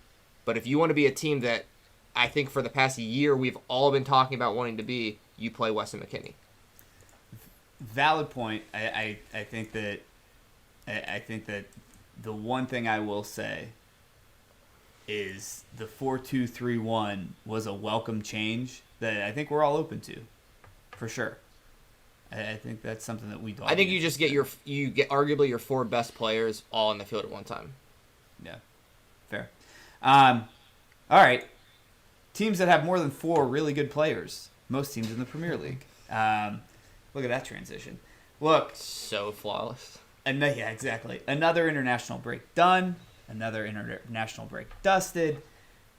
But if you want to be a team that I think for the past year we've all been talking about wanting to be, you play Weston McKennie. Valid point. I think that the one thing I will say is the 4-2-3-1 was a welcome change that I think we're all open to, for sure. I think that's something that we don't. I think you just get arguably your 4 best players all in the field at one time. Yeah, fair. All right, teams that have more than 4 really good players. Most teams in the Premier League. Look at that transition. Look, so flawless. Yeah, exactly. Another international break done. Another international break dusted.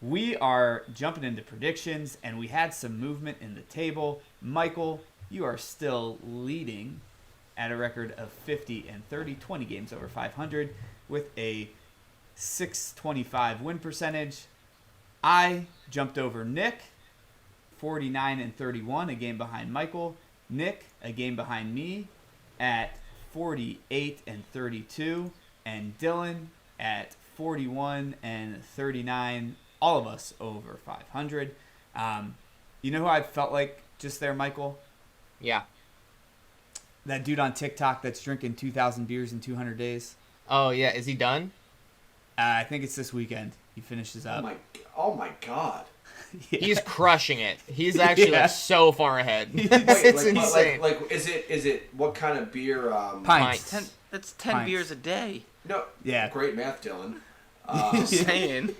We are jumping into predictions, and we had some movement in the table. Michael, you are still leading at a record of 50-30, 20 games over 500, with a 625 win percentage. I jumped over Nick, 49-31, a game behind Michael. Nick, a game behind me at 48 and 32, and Dylan at 41 and 39. All of us over 500. You know who I felt like just there, Michael? Yeah. That dude on TikTok that's drinking 2,000 beers in 200 days. Oh, yeah. Is he done? I think it's this weekend. He finishes up. Oh my God. Yeah. He's crushing it. He's actually Yeah. like so far ahead. Wait, It's like, insane. Like, is it what kind of beer? Pints. That's 10 Pints. beers a day. No. Yeah. Great math, Dylan. Just saying.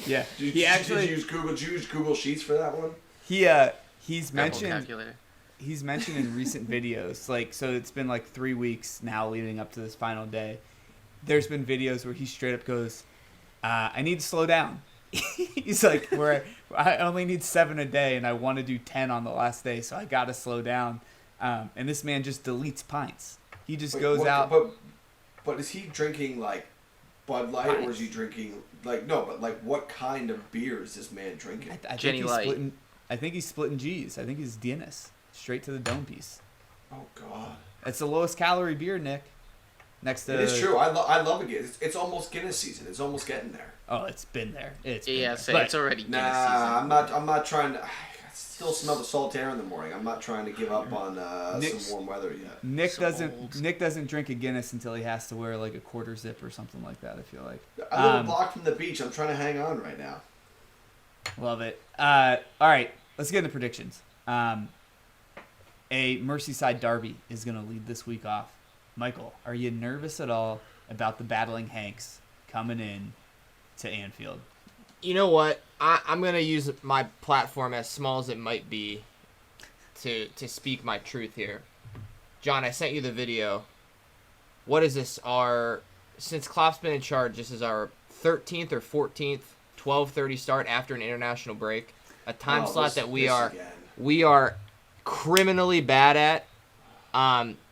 Yeah. Did He you actually use Google Sheets for that one? he's Apple mentioned calculator. he's mentioned in recent videos, like, so it's been like 3 weeks now leading up to this final day. There's been videos where he straight up goes, I need to slow down. He's like, I only need 7 a day and I want to do 10 on the last day, so I got to slow down. And this man just deletes pints. He just goes out. But is he drinking like Bud Light or is he drinking what kind of beer is this man drinking? I think Jenny he's Light. splitting. I think he's splitting G's. I think he's Guinness straight to the dome piece. Oh God. It's the lowest calorie beer, Nick. Next to It is true. I love it. It's almost Guinness season. It's almost getting there. Oh, it's been there. It's already Guinness Nah, season. I'm not trying to. I still smell the salt air in the morning. I'm not trying to give up on some warm weather yet. Nick So doesn't. old. Nick doesn't drink a Guinness until he has to wear like a quarter zip or something like that. I feel like. I live a block from the beach. I'm trying to hang on right now. Love it. All right, let's get into predictions. A Merseyside derby is going to lead this week off. Michael, are you nervous at all about the Battling Hanks coming in to Anfield? You know what? I'm going to use my platform, as small as it might be, to speak my truth here. John, I sent you the video. What is this? Since Klopp's been in charge, this is our 13th or 14th 12:30 start after an international break. A time slot that we are criminally bad at.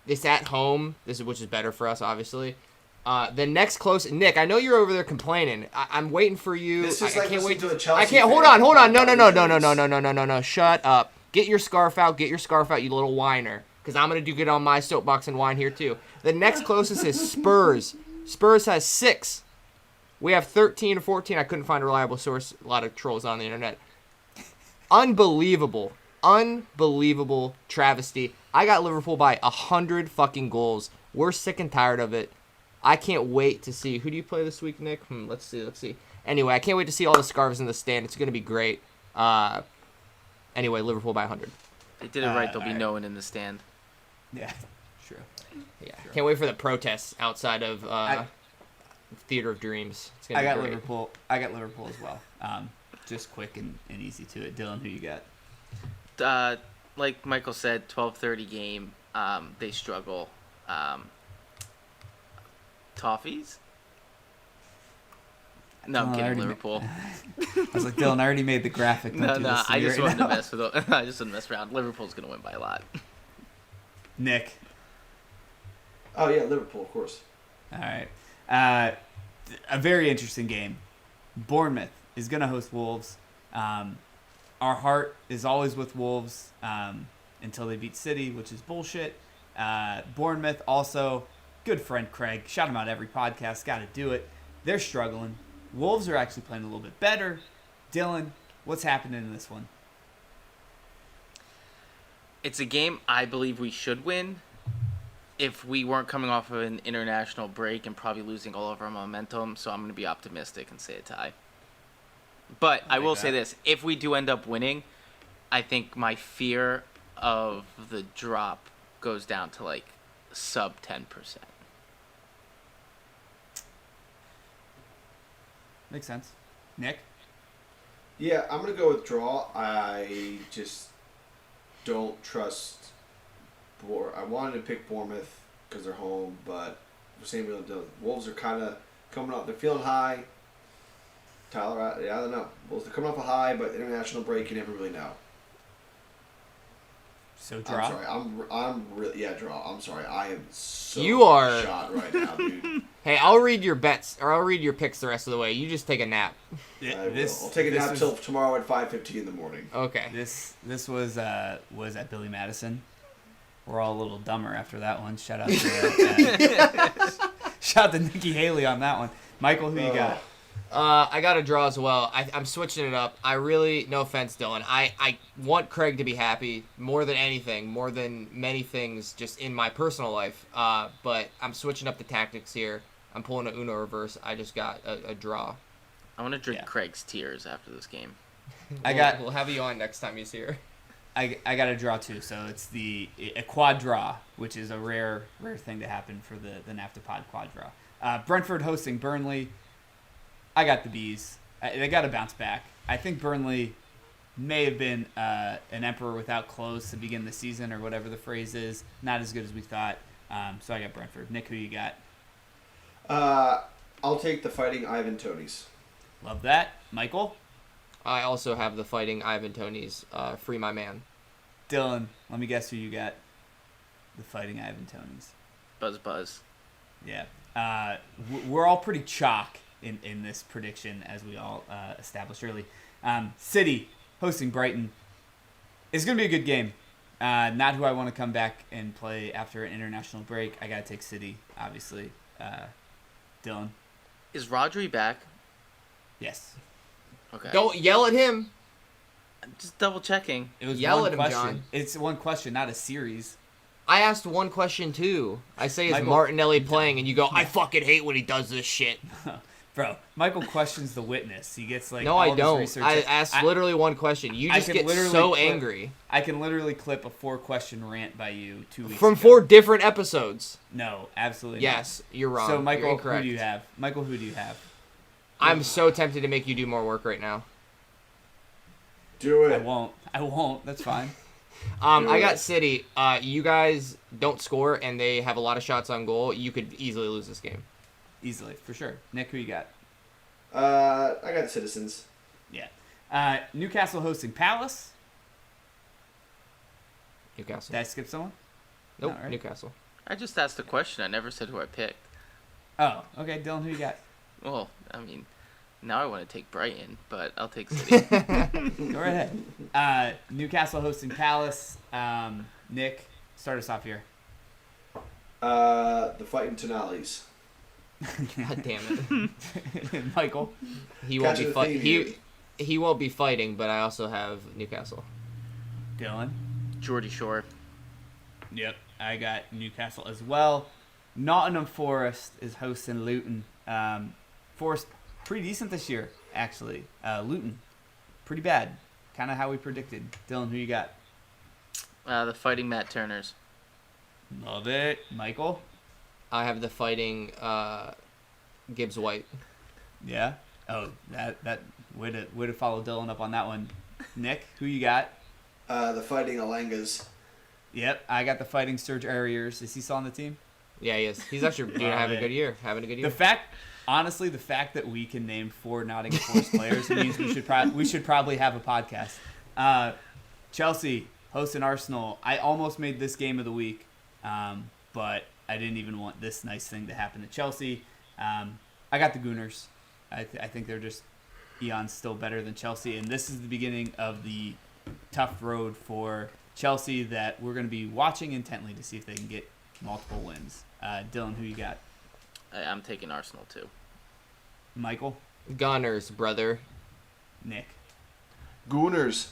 It's at home, which is better for us, obviously. The next close, Nick, I know you're over there complaining. I'm waiting for you. This is I like can't wait listening to a I Chelsea can't. Hold fan. on. No. Shut up. Get your scarf out. Get your scarf out, you little whiner. Because I'm gonna get on my soapbox and whine here too. The next closest is Spurs. Spurs has 6. We have 13 or 14. I couldn't find a reliable source. A lot of trolls on the internet. Unbelievable travesty. I got Liverpool by 100 fucking goals. We're sick and tired of it. I can't wait to see. Who do you play this week, Nick? Let's see. Anyway, I can't wait to see all the scarves in the stand. It's going to be great. Anyway, Liverpool by 100. They did it right. There'll be no one in the stand. Yeah, true. Yeah, can't wait for the protests outside of Theater of Dreams. It's gonna I be got great. Liverpool. I got Liverpool as well. Just quick and easy to it. Dylan, who you got? Like Michael said, 12:30 game. They struggle. Toffees? No, I'm Oh, I kidding. already Liverpool. I was like, Dylan, I already made the graphic. Don't No, do this to I me just right wanted now. to mess with it. I just wanted to mess around. Liverpool's gonna win by a lot. Nick. Oh yeah, Liverpool, of course. All right. A very interesting game. Bournemouth is going to host Wolves. Our heart is always with Wolves until they beat City, which is bullshit. Bournemouth also, good friend Craig. Shout him out every podcast. Got to do it. They're struggling. Wolves are actually playing a little bit better. Dylan, what's happening in this one? It's a game I believe we should win. If we weren't coming off of an international break and probably losing all of our momentum, so I'm going to be optimistic and say a tie. But I will say this. If we do end up winning, I think my fear of the drop goes down to like sub 10%. Makes sense. Nick? Yeah, I'm gonna go with draw. I just don't trust. I wanted to pick Bournemouth because they're home, but same with the Wolves are kind of coming up. They're feeling high. Tyler, I don't know. Wolves are coming off a high, but international break, you never really know. So draw? I'm sorry. I'm really draw. I'm sorry. I am so shot right now, dude. Hey, I'll read your bets, or I'll read your picks the rest of the way. You just take a nap. I will. I'll take a nap till tomorrow at 5:15 in the morning. Okay. This was at Billy Madison. We're all a little dumber after that one. Shout out to shout out to Nikki Haley on that one. Michael, who you got? I got a draw as well. I'm switching it up. I really, no offense, Dylan. I want Craig to be happy more than anything, more than many things just in my personal life. But I'm switching up the tactics here. I'm pulling a Uno reverse. I just got a draw. I want to drink Craig's tears after this game. We'll have you on next time he's here. I got a draw too, so it's a quad draw, which is a rare thing to happen for the NAFTAA Pod quad draw. Brentford hosting Burnley. I got the Bees. They got to bounce back. I think Burnley may have been an emperor without clothes to begin the season, or whatever the phrase is. Not as good as we thought. So I got Brentford. Nick, who you got? I'll take the Fighting Ivan Tonys. Love that. Michael? I also have the Fighting Ivan Tonys. Free my man. Dylan, let me guess who you got. The Fighting Ivan Tonys. Buzz. Yeah. We're all pretty chalk in this prediction, as we all established early. City hosting Brighton. It's going to be a good game. Not who I want to come back and play after an international break. I got to take City, obviously. Dylan? Is Rodri back? Yes. Okay. Don't yell at him. I'm just double checking. It was Yell one at him, question. John. It's one question, not a series. I asked one question too. I say, is Michael, Martinelli playing? And you go, I fucking hate when he does this shit. Bro, Michael questions the witness. He gets like No, all I of don't. his research. I asked literally one question. You just get so angry. I can literally clip a 4-question rant by you 2 weeks From ago. 4 different episodes. No, absolutely Yes, you're wrong. So, Michael, You're who incorrect. do you have? Michael, who do you have? I'm so tempted to make you do more work right now. Do it. I won't. That's fine. I got City. You guys don't score, and they have a lot of shots on goal. You could easily lose this game. Easily, for sure. Nick, who you got? I got Citizens. Yeah. Newcastle hosting Palace. Newcastle. Did I skip someone? Nope, No, right? Newcastle. I just asked a question. I never said who I picked. Oh, okay. Dylan, who you got? Well, I mean, now I want to take Brighton, but I'll take City. Go right ahead. Newcastle hosting Palace. Nick, start us off here. The Fighting Tonales. God damn it. Michael. He won't be Catching the fighting. theme He won't be fighting, but I also have Newcastle. Dylan. Geordie Shore. Yep. I got Newcastle as well. Nottingham Forest is hosting Luton. Forest, pretty decent this year, actually. Luton, pretty bad. Kind of how we predicted. Dylan, who you got? The Fighting Matt Turners. Love it. Michael? I have the Fighting Gibbs White. Yeah. Oh, that way to follow Dylan up on that one. Nick, who you got? The Fighting Alangas. Yep, I got the Fighting Serge Auriers. Is he still on the team? Yeah, he is. He's actually having a good year. The fact that we can name 4 Nottingham Forest players means we should probably have a podcast. Chelsea hosting Arsenal. I almost made this game of the week, but I didn't even want this nice thing to happen to Chelsea. I got the Gooners. I think they're just eons still better than Chelsea, and this is the beginning of the tough road for Chelsea that we're going to be watching intently to see if they can get multiple wins. Dylan, who you got? I'm taking Arsenal too. Michael? Gunners, brother. Nick? Gooners.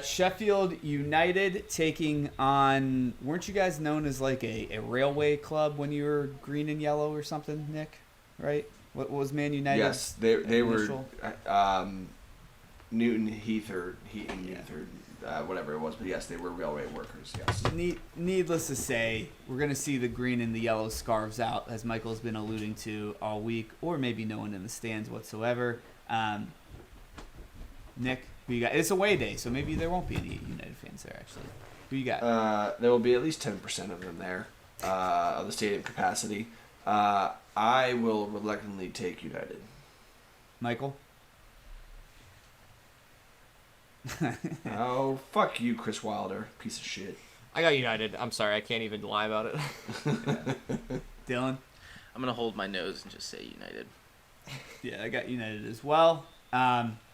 Sheffield United taking on, weren't you guys known as like a railway club when you were green and yellow or something, Nick? Right? What was Man United? Yes, they were initial? Newton Heath or Heaton Heath or whatever it was, but yes, they were railway workers. Yes. Needless to say, we're going to see the green and the yellow scarves out, as Michael's been alluding to all week, or maybe no one in the stands whatsoever. Nick, who you got? It's away day, so maybe there won't be any United fans there, actually. Who you got? There will be at least 10% of them there, of the stadium capacity. I will reluctantly take United. Michael? Oh, fuck you, Chris Wilder. Piece of shit. I got United. I'm sorry. I can't even lie about it. Dylan? I'm going to hold my nose and just say United. Yeah, I got United as well.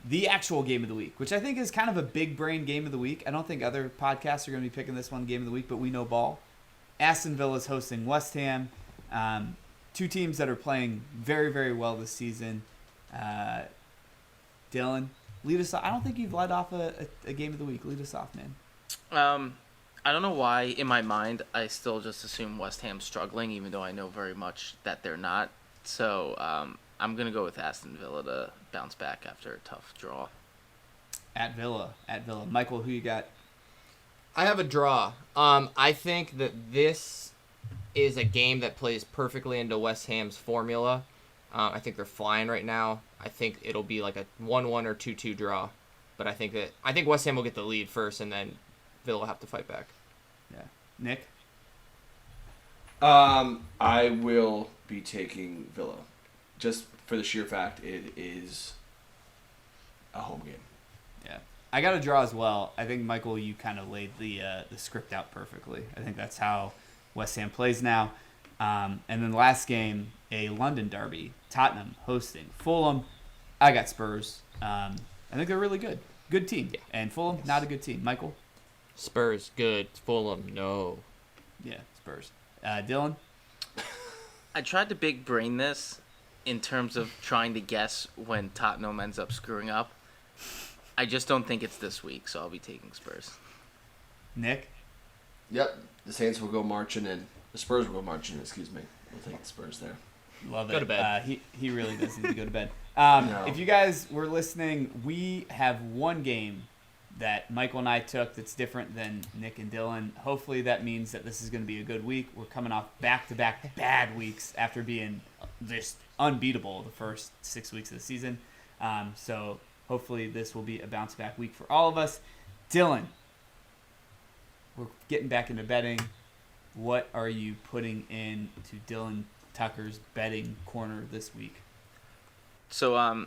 The actual game of the week, which I think is kind of a big brain game of the week. I don't think other podcasts are going to be picking this one game of the week, but we know ball. Aston Villa is hosting West Ham. Two teams that are playing very, very well this season. Dylan, lead us off. I don't think you've led off a game of the week. Lead us off, man. I don't know why, in my mind, I still just assume West Ham's struggling, even though I know very much that they're not. So I'm going to go with Aston Villa to bounce back after a tough draw. At Villa. Michael, who you got? I have a draw. I think that this is a game that plays perfectly into West Ham's formula. I think they're flying right now. I think it'll be like a 1-1 or 2-2 draw. But I think West Ham will get the lead first, and then Villa will have to fight back. Yeah. Nick? I will be taking Villa. Just for the sheer fact it is a home game. Yeah. I got a draw as well. I think, Michael, you kind of laid the script out perfectly. I think that's how West Ham plays now. And then the last game, a London derby. Tottenham hosting Fulham. I got Spurs. I think they're really good. Good team. Yeah. And Fulham, not a good team. Michael? Spurs, good. Fulham, no. Yeah, Spurs. Dylan? I tried to big brain this in terms of trying to guess when Tottenham ends up screwing up. I just don't think it's this week, so I'll be taking Spurs. Nick? Yep. The Saints will go marching in. The Spurs will go marching in, excuse me. We'll take the Spurs there. Love it. Go to bed. He really does need to go to bed. No. If you guys were listening, we have one game that Michael and I took that's different than Nick and Dylan. Hopefully that means that this is going to be a good week. We're coming off back-to-back bad weeks after being just unbeatable the first 6 weeks of the season. So hopefully this will be a bounce-back week for all of us. Dylan, we're getting back into betting. What are you putting into Dylan Tucker's betting corner this week? So I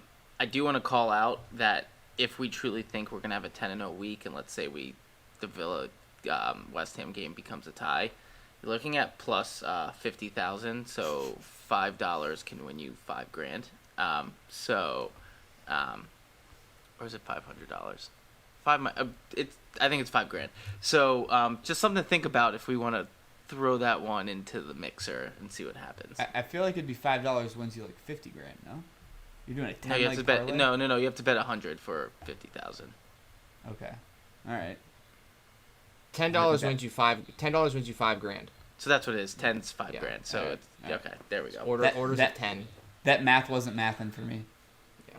do want to call out that if we truly think we're going to have a 10-0 week, and let's say the Villa West Ham game becomes a tie, you're looking at plus 50,000, so $5 can win you $5,000. Or is it $500? I think it's $5,000. So just something to think about if we want to throw that one into the mixer and see what happens. I feel like it'd be $5 wins you like $50,000. No, you're doing a 10 No, you have to bet. parlay? No. You have to bet 100 for 50,000. Okay, all right. $10 wins you $5,000. So that's what it is. 10's $5,000. Yeah. So All right. it's All right. okay. There we go. Orders that- at 10. That math wasn't mathing for me.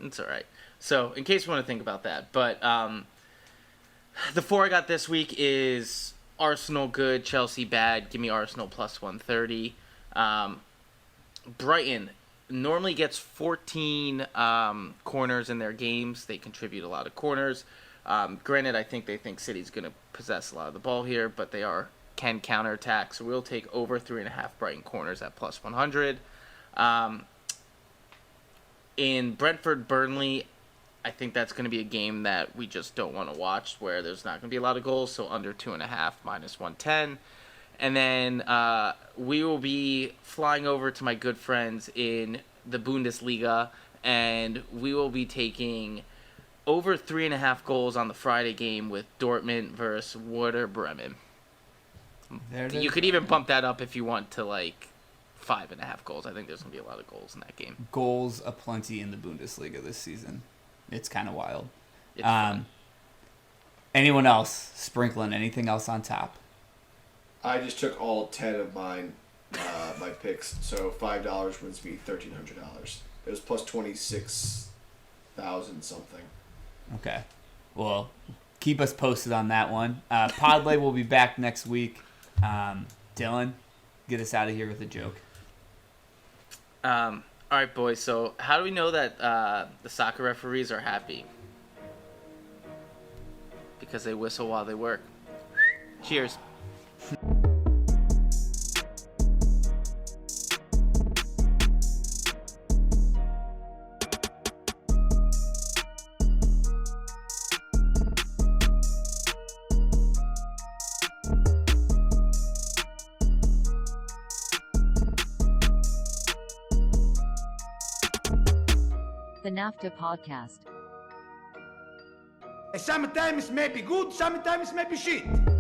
It's all right. So in case you want to think about that, but the four I got this week is Arsenal good, Chelsea bad. Give me Arsenal plus 130. Brighton normally gets 14 corners in their games. They contribute a lot of corners. Granted, I think they think City's going to possess a lot of the ball here, but they can counterattack. So we'll take over 3.5 Brighton corners at plus 100. In Brentford-Burnley, I think that's going to be a game that we just don't want to watch, where there's not going to be a lot of goals, so under 2.5 minus 110. And then we will be flying over to my good friends in the Bundesliga, and we will be taking over 3.5 goals on the Friday game with Dortmund versus Werder Bremen. You could even bump that up if you want to, like, 5.5 goals. I think there's going to be a lot of goals in that game. Goals aplenty in the Bundesliga this season. It's kind of wild. It's fun. Anyone else sprinkling anything else on top? I just took all 10 of mine, my picks, so $5 wins me $1,300. It was plus 26,000 something. Okay. Well, keep us posted on that one. Podlay will be back next week. Dylan, get us out of here with a joke. All right, boys. So how do we know that the soccer referees are happy? Because they whistle while they work. Cheers. The NAFTAA Podcast. Sometimes maybe good, sometimes maybe shit.